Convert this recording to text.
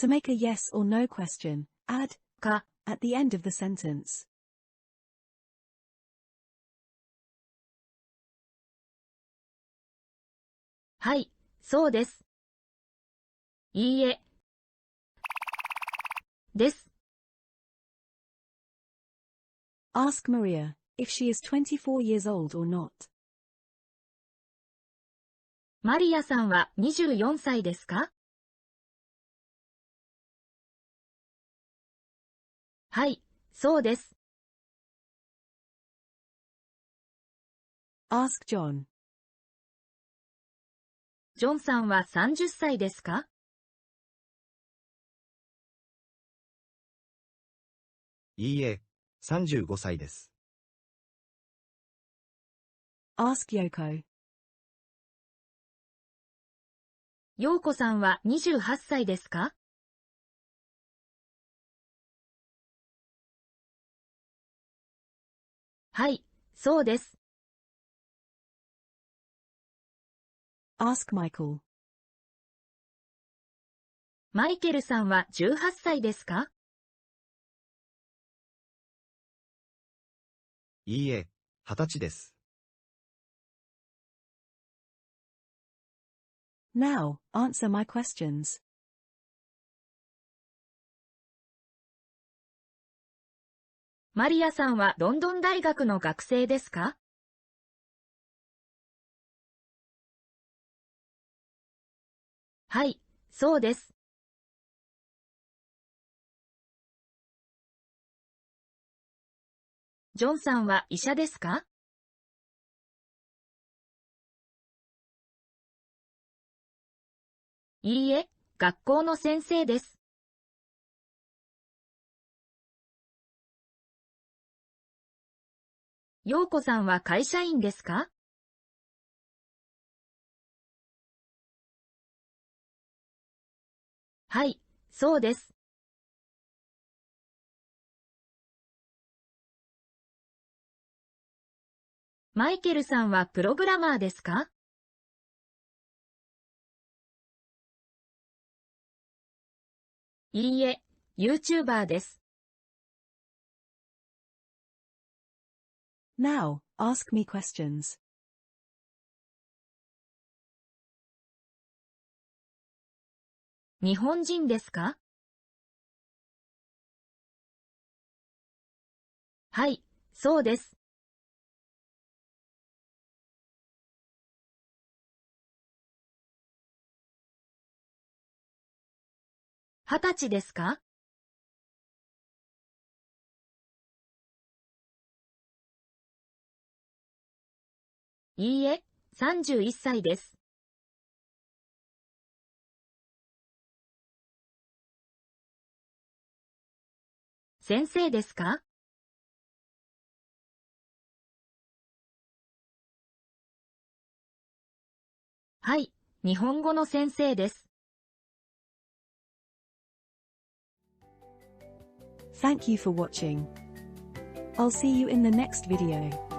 To make a yes or no question, add か at the end of the sentence. はい、そうです。いいえ。です。Ask Maria if she is 24 years old or not. マリアさんは24歳ですか？はい、そうです。Ask John. ジョンさんは30歳ですか？いいえ、35歳です。Ask Yoko. ヨーコさんは28歳ですか？はい、そうです。Ask Michael. マイケルさんは18歳ですか？いいえ、20歳です。Now, answer my questions. マリアさんはロンドン大学の学生ですか？はい、そうです。ジョンさんは医者ですか？いいえ、学校の先生です。ヨーコさんは会社員ですか？はい、そうです。マイケルさんはプログラマーですか？いいえ、YouTuber です。Now, ask me questions. 日本人ですか？はい、そうです。20歳ですか？いいえ、31歳です。先生ですか？はい、日本語の先生です。Thank you for watching. I'll see you in the next video.